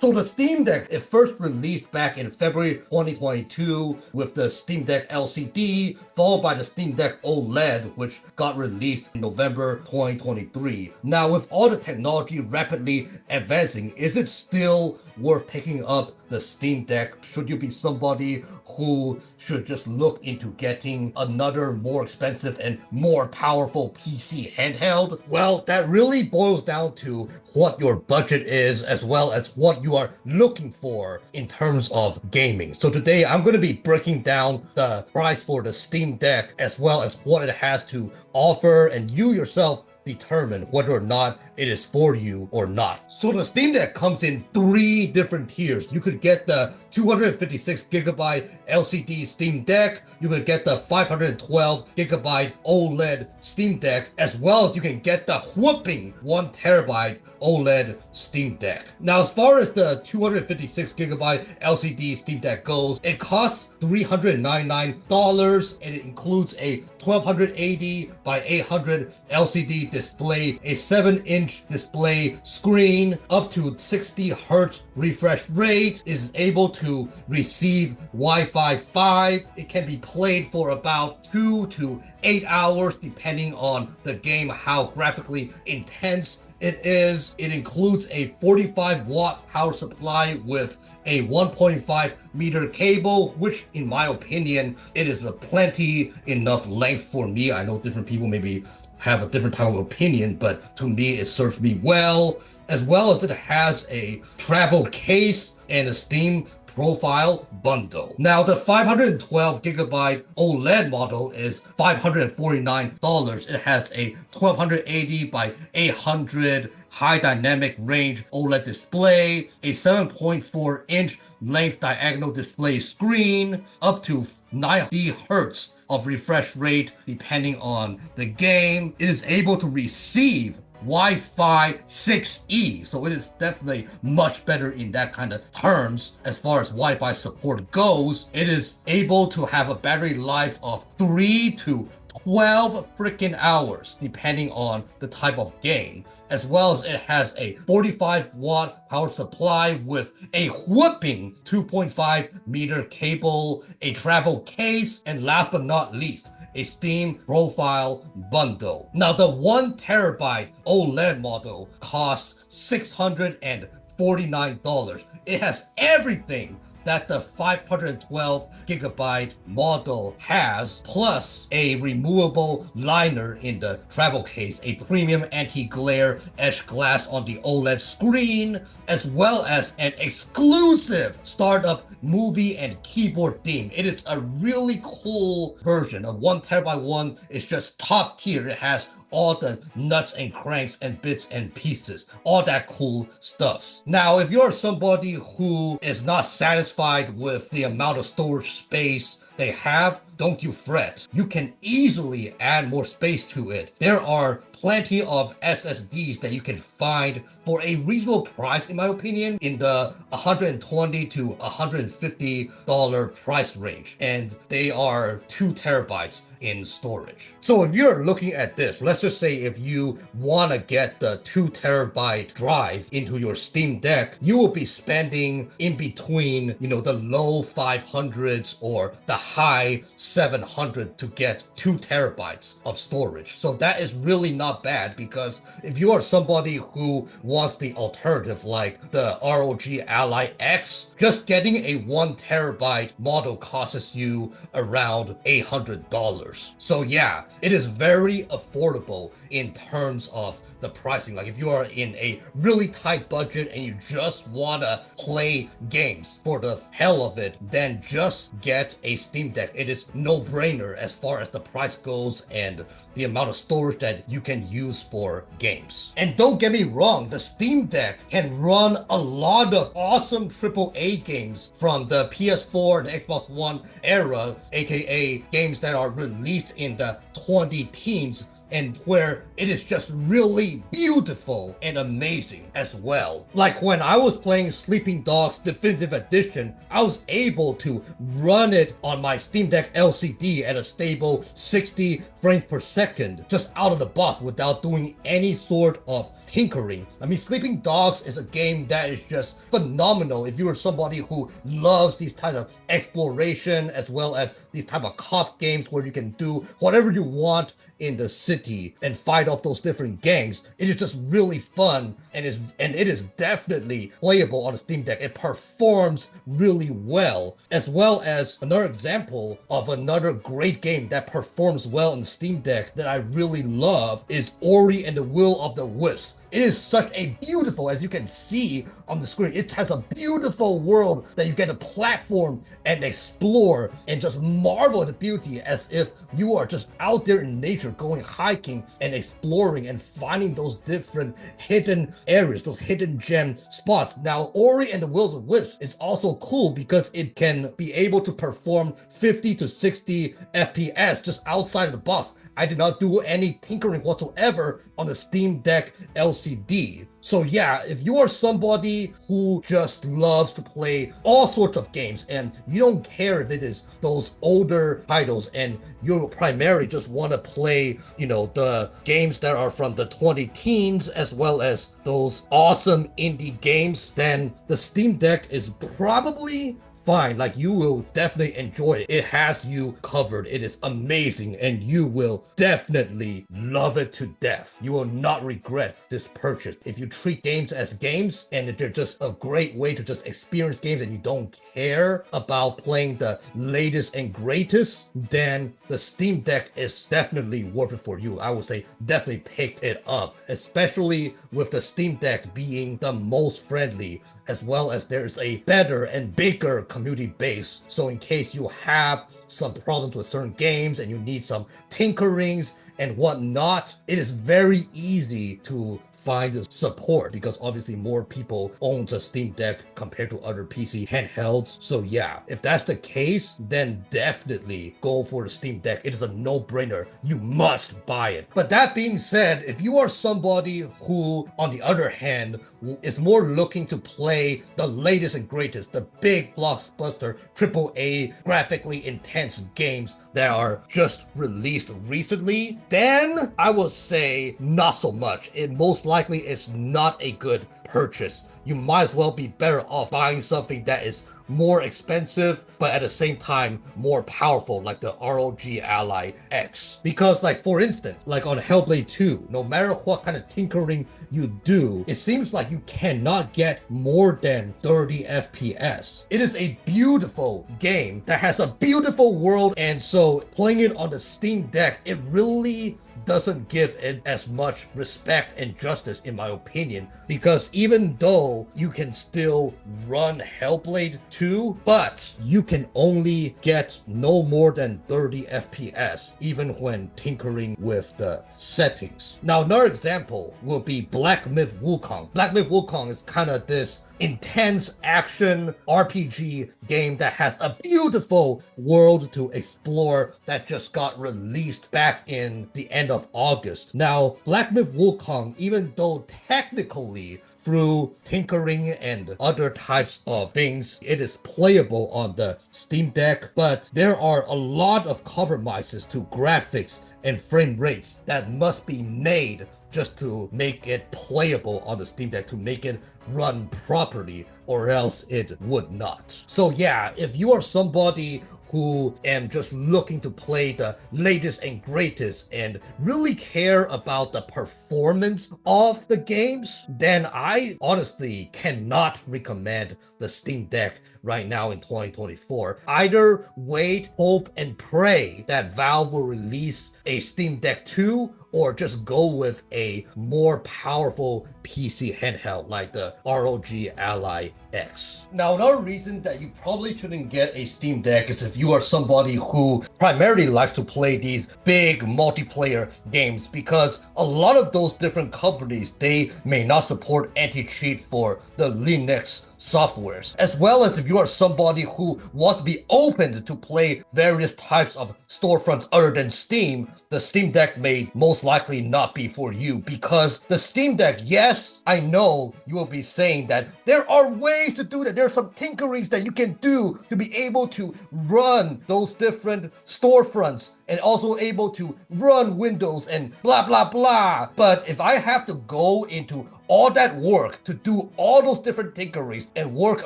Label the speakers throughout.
Speaker 1: So the Steam Deck, it first released back in February 2022 with the Steam Deck LCD, followed by the Steam Deck OLED, which got released in November 2023. Now, with all the technology rapidly advancing, is it still worth picking up the Steam Deck? Should you be somebody who should just look into getting another more expensive and more powerful PC handheld? Well, that really boils down to what your budget is, as well as what you are looking for in terms of gaming. So today I'm going to be breaking down the price for the Steam Deck, as well as what it has to offer, and you yourself determine whether or not it is for you or not. So the Steam Deck comes in 3 different tiers. You could get the 256GB LCD Steam Deck, you could get the 512GB OLED Steam Deck, as well as you can get the whooping 1TB OLED Steam Deck. Now, as far as the 256GB LCD Steam Deck goes, it costs $399, and it includes a 1280 by 800 LCD display, a 7-inch display screen, up to 60 Hz refresh rate, is able to receive Wi-Fi 5. It can be played for about 2 to 8 hours depending on the game, how graphically intense it is. It includes a 45-watt power supply with a 1.5 meter cable, which in my opinion, it is a plenty enough length for me. I know different people maybe have a different type of opinion, but to me, it serves me well. As well as it has a travel case and a Steam profile bundle. Now, the 512GB OLED model is $549. It has a 1280 by 800 high dynamic range OLED display, a 7.4-inch length diagonal display screen, up to 90 Hz of refresh rate depending on the game. It is able to receive Wi-Fi 6E, so it is definitely much better in that kind of terms as far as Wi-Fi support goes. It is able to have a battery life of 3 to 12 freaking hours depending on the type of game, as well as it has a 45-watt power supply with a whooping 2.5 meter cable, a travel case, and last but not least, a Steam profile bundle. Now, the 1TB OLED model costs $649. It has everything that the 512GB model has, plus a removable liner in the travel case, a premium anti-glare edge glass on the OLED screen, as well as an exclusive startup movie and keyboard theme. It is a really cool version. A 1TB one is just top tier. It has all the nuts and cranks and bits and pieces, all that cool stuff. Now, if you're somebody who is not satisfied with the amount of storage space they have, don't you fret. You can easily add more space to it. There are plenty of SSDs that you can find for a reasonable price, in my opinion, in the $120 to $150 price range, and they are 2 terabytes in storage. So if you're looking at this, let's just say if you want to get the 2 terabyte drive into your Steam Deck, you will be spending in between, the low 500s or the high 700 to get 2 terabytes of storage. So that is really not bad, because if you are somebody who wants the alternative like the ROG Ally X, just getting a 1 terabyte model costs you around $800. So yeah, it is very affordable in terms of the pricing. Like if you are in a really tight budget and you just want to play games for the hell of it, then just get a Steam Deck. It is no brainer as far as the price goes and the amount of storage that you can use for games. And don't get me wrong, the Steam Deck can run a lot of awesome AAA games from the PS4 and Xbox One era, aka games that are released in the 20 teens and where it is just really beautiful and amazing as well. Like when I was playing Sleeping Dogs Definitive Edition, I was able to run it on my Steam Deck LCD at a stable 60 frames per second just out of the box without doing any sort of tinkering. I mean, Sleeping Dogs is a game that is just phenomenal if you are somebody who loves these kind of exploration as well as these type of cop games where you can do whatever you want in the city and fight off those different gangs. It is just really fun, and it is definitely playable on a Steam Deck. It performs really well. As well as another example of another great game that performs well on the Steam Deck that I really love is Ori and the Will of the Wisps. It is such a beautiful, as you can see on the screen, it has a beautiful world that you get to platform and explore and just marvel at the beauty as if you are just out there in nature going hiking and exploring and finding those different hidden areas, those hidden gem spots. Now, Ori and the Will of the Wisps is also cool because it can be able to perform 50 to 60 FPS just outside of the box. I did not do any tinkering whatsoever on the Steam Deck LCD. So yeah, if you are somebody who just loves to play all sorts of games and you don't care if it is those older titles and you primarily just want to play, the games that are from the 20 teens as well as those awesome indie games, then the Steam Deck is probably fine. Like, you will definitely enjoy it. It has you covered. It is amazing, and you will definitely love it to death. You will not regret this purchase. If you treat games as games and they're just a great way to just experience games and you don't care about playing the latest and greatest, then the Steam Deck is definitely worth it for you. I would say definitely pick it up, especially with the Steam Deck being the most friendly, as well as there's a better and bigger community base. So in case you have some problems with certain games and you need some tinkerings and whatnot, it is very easy to find the support because obviously more people owns a Steam Deck compared to other PC handhelds. So yeah, if that's the case, then definitely go for the Steam Deck. It is a no-brainer. You must buy it. But that being said, if you are somebody who, on the other hand, is more looking to play the latest and greatest, the big blockbuster AAA graphically intense games that are just released recently, then I will say not so much. It most likely is not a good purchase. You might as well be better off buying something that is more expensive, but at the same time more powerful, like the ROG Ally X. Because, like, for instance, like on Hellblade 2, no matter what kind of tinkering you do, it seems like you cannot get more than 30 FPS. It is a beautiful game that has a beautiful world, and so playing it on the Steam Deck, it really doesn't give it as much respect and justice, in my opinion, because even though you can still run Hellblade 2, but you can only get no more than 30 FPS, even when tinkering with the settings. Now, another example will be Black Myth Wukong. Black Myth Wukong is kind of this intense action RPG game that has a beautiful world to explore that just got released back in the end of August. Now, Black Myth Wukong, even though technically through tinkering and other types of things, it is playable on the Steam Deck, but there are a lot of compromises to graphics and frame rates that must be made just to make it playable on the Steam Deck, to make it run properly, or else it would not. So yeah, if you are somebody who am just looking to play the latest and greatest and really care about the performance of the games, then I honestly cannot recommend the Steam Deck right now in 2024. Either wait, hope, and pray that Valve will release a Steam Deck 2, or just go with a more powerful PC handheld like the ROG Ally X. Now, another reason that you probably shouldn't get a Steam Deck is if you are somebody who primarily likes to play these big multiplayer games, because a lot of those different companies, they may not support anti-cheat for the Linux softwares, as well as if you are somebody who wants to be open to play various types of storefronts other than Steam, the Steam Deck may most likely not be for you, because the Steam Deck, yes, I know you will be saying that there are ways to do that. There are some tinkerings that you can do to be able to run those different storefronts and also able to run Windows and blah, blah, blah. But if I have to go into all that work to do all those different tinkerings and work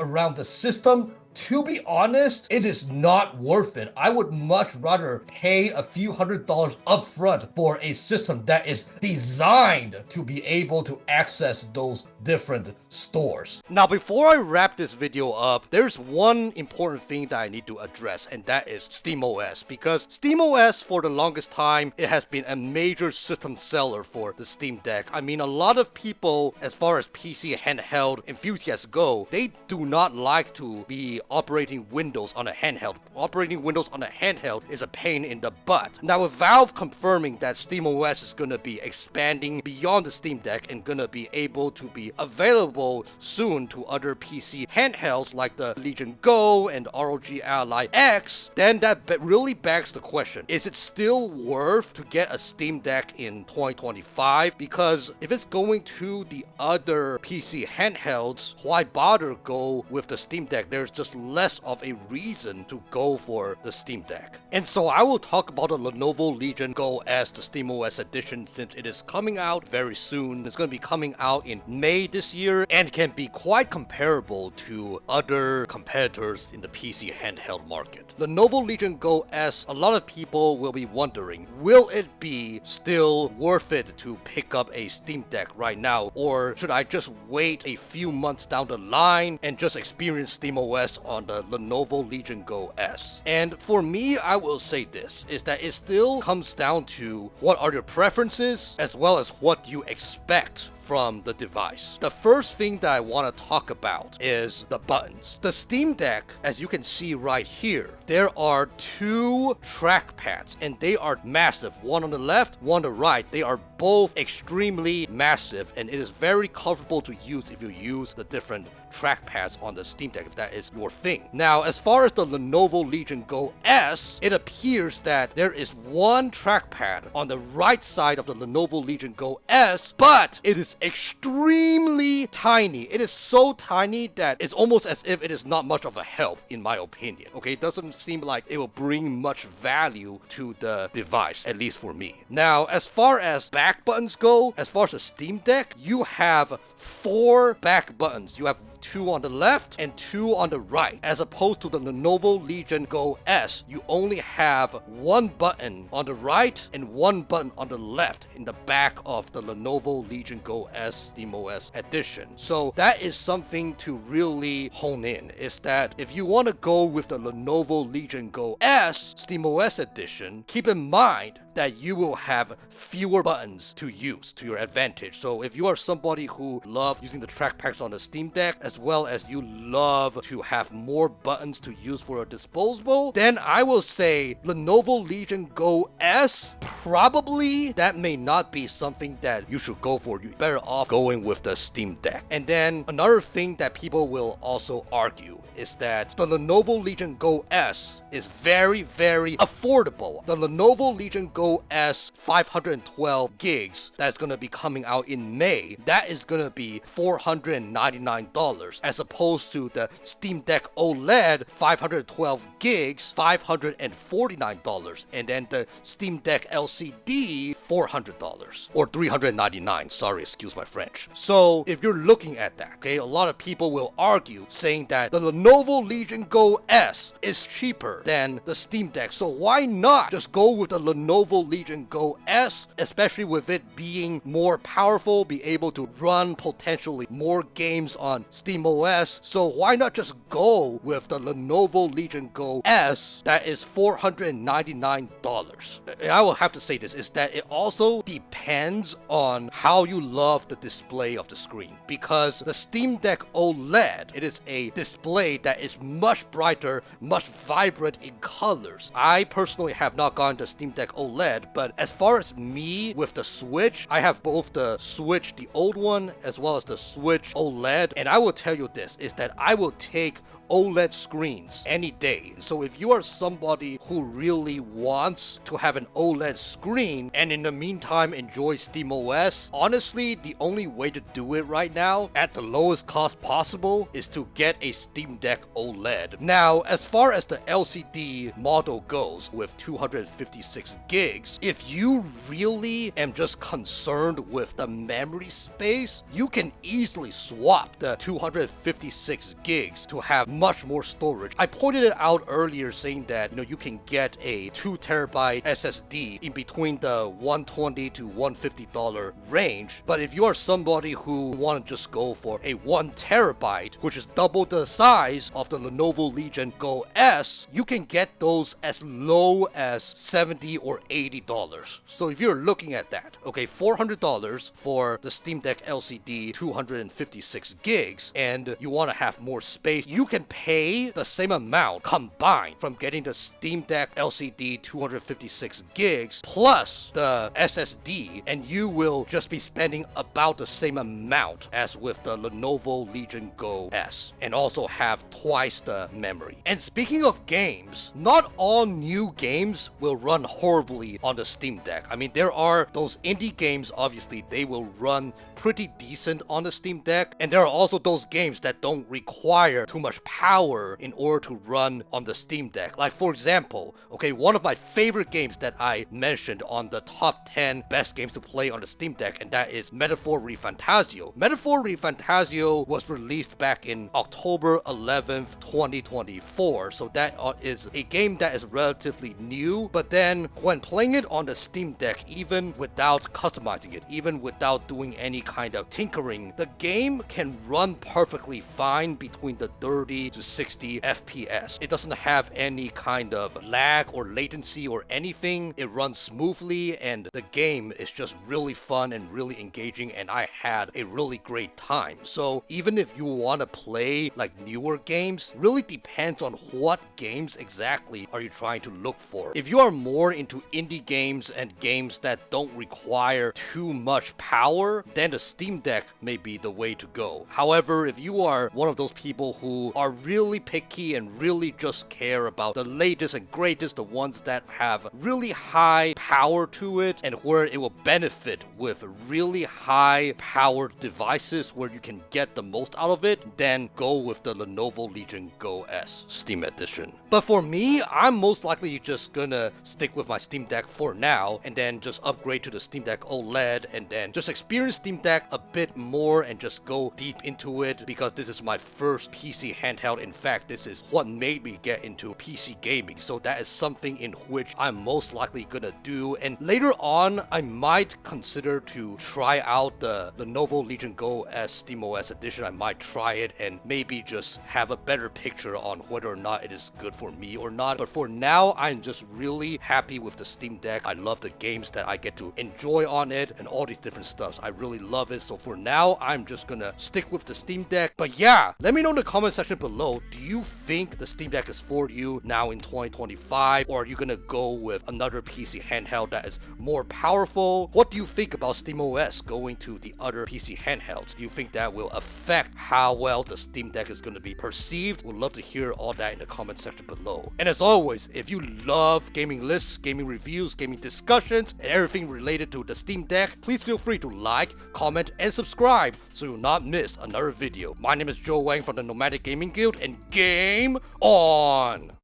Speaker 1: around the system, to be honest, it is not worth it. I would much rather pay a few $100s upfront for a system that is designed to be able to access those different stores. Now, before I wrap this video up, there's one important thing that I need to address, and that is SteamOS. Because SteamOS, for the longest time, it has been a major system seller for the Steam Deck. I mean, a lot of people, as far as PC handheld enthusiasts go, they do not like to be operating Windows on a handheld. Operating Windows on a handheld is a pain in the butt. Now, with Valve confirming that SteamOS is going to be expanding beyond the Steam Deck and going to be able to be available soon to other PC handhelds like the Legion Go and ROG Ally X, then that really begs the question, is it still worth to get a Steam Deck in 2025? Because if it's going to the other PC handhelds, why bother go with the Steam Deck? There's just less of a reason to go for the Steam Deck. And so I will talk about the Lenovo Legion Go S, the SteamOS edition, since it is coming out very soon. It's going to be coming out in May this year and can be quite comparable to other competitors in the PC handheld market. Lenovo Legion Go S, a lot of people will be wondering, will it be still worth it to pick up a Steam Deck right now, or should I just wait a few months down the line and just experience SteamOS on the Lenovo Legion Go S? And for me, I will say this, is that it still comes down to what are your preferences as well as what you expect from the device. The first thing that I want to talk about is the buttons. The Steam Deck, as you can see right here, there are two trackpads and they are massive. One on the left, one on the right. They are both extremely massive and it is very comfortable to use if you use the different trackpads on the Steam Deck, if that is your thing. Now, as far as the Lenovo Legion Go S, it appears that there is one trackpad on the right side of the Lenovo Legion Go S, but it is extremely tiny. It is so tiny that it's almost as if it is not much of a help, in my opinion. Okay, it doesn't seem like it will bring much value to the device, at least for me. Now, as far as back buttons go, as far as the Steam Deck, you have 4 back buttons. You have 2 on the left and 2 on the right, as opposed to the Lenovo Legion Go S. You only have 1 button on the right and 1 button on the left in the back of the Lenovo Legion Go S SteamOS edition. So that is something to really hone in, is that if you want to go with the Lenovo Legion Go S SteamOS edition, keep in mind that you will have fewer buttons to use to your advantage. So if you are somebody who loves using the trackpads on the Steam Deck, as well as you love to have more buttons to use for a disposable, then I will say Lenovo Legion Go S, probably that may not be something that you should go for. You're better off going with the Steam Deck. And then another thing that people will also argue is that the Lenovo Legion Go S is very, very affordable. The Lenovo Legion Go S 512 gigs that's going to be coming out in May, that is going to be $499, as opposed to the Steam Deck OLED 512 gigs, $549, and then the Steam Deck LCD $400 or $399. Sorry, excuse my French. So if you're looking at that, okay, a lot of people will argue saying that the Lenovo Legion Go S is cheaper than the Steam Deck. So why not just go with the Lenovo Legion Go S, especially with it being more powerful, be able to run potentially more games on SteamOS. So why not just go with the Lenovo Legion Go S that is $499? And I will have to say this, is that it also depends on how you love the display of the screen, because the Steam Deck OLED, it is a display that is much brighter, much vibrant in colors. I personally have not gone to Steam Deck OLED, but as far as me with the Switch, I have both the Switch, the old one, as well as the Switch OLED, and I will tell you this, is that I will take OLED screens any day. So if you are somebody who really wants to have an OLED screen and in the meantime enjoy SteamOS, honestly, the only way to do it right now at the lowest cost possible is to get a Steam Deck OLED. Now, as far as the LCD model goes with 256 gigs, if you really am just concerned with the memory space, you can easily swap the 256 gigs to have much more storage. I pointed it out earlier saying that you can get a 2TB SSD in between the $120 to $150 range, but if you are somebody who want to just go for a 1TB, which is double the size of the Lenovo Legion Go S, you can get those as low as $70 or $80. So if you're looking at that, okay, $400 for the Steam Deck LCD 256 gigs, and you want to have more space, you can pay the same amount combined from getting the Steam Deck LCD 256 gigs plus the SSD, and you will just be spending about the same amount as with the Lenovo Legion Go S, and also have twice the memory. And speaking of games, not all new games will run horribly on the Steam Deck. I mean, there are those indie games, obviously, they will run pretty decent on the Steam Deck, and there are also those games that don't require too much power in order to run on the Steam Deck. Like, for example, okay, one of my favorite games that I mentioned on the top 10 best games to play on the Steam Deck, and that is Metaphor ReFantazio. Metaphor ReFantazio was released back in October 11th, 2024, so that is a game that is relatively new, but then when playing it on the Steam Deck, even without customizing it, even without doing any kind of tinkering, the game can run perfectly fine between the 30 to 60 FPS. It doesn't have any kind of lag or latency or anything. It runs smoothly, and the game is just really fun and really engaging, and I had a really great time. So even if you want to play like newer games, really depends on what games exactly are you trying to look for. If you are more into indie games and games that don't require too much power, then the Steam Deck may be the way to go. However, if you are one of those people who are really picky and really just care about the latest and greatest, the ones that have really high power to it and where it will benefit with really high powered devices where you can get the most out of it, then go with the Lenovo Legion Go S Steam Edition. But for me, I'm most likely just gonna stick with my Steam Deck for now and then just upgrade to the Steam Deck OLED and then just experience Steam Deck a bit more and just go deep into it, because this is my first PC handheld. In fact, this is what made me get into PC gaming, so that is something in which I'm most likely gonna do. And later on, I might consider to try out the Lenovo Legion Go S SteamOS edition. I might try it and maybe just have a better picture on whether or not it is good for me or not. But for now, I'm just really happy with the Steam Deck. I love the games that I get to enjoy on it and all these different stuffs. I really love it. So for now, I'm just gonna stick with the Steam Deck. But yeah, let me know in the comment section below, do you think the Steam Deck is for you now in 2025, or are you gonna go with another PC handheld that is more powerful? What do you think about SteamOS going to the other PC handhelds? Do you think that will affect how well the Steam Deck is gonna be perceived? Would love to hear all that in the comment section below. And as always, if you love gaming lists, gaming reviews, gaming discussions, and everything related to the Steam Deck, please feel free to like, comment, and subscribe so you'll not miss another video. My name is Joe Wang from the Nomadic Gaming Guild, and game on!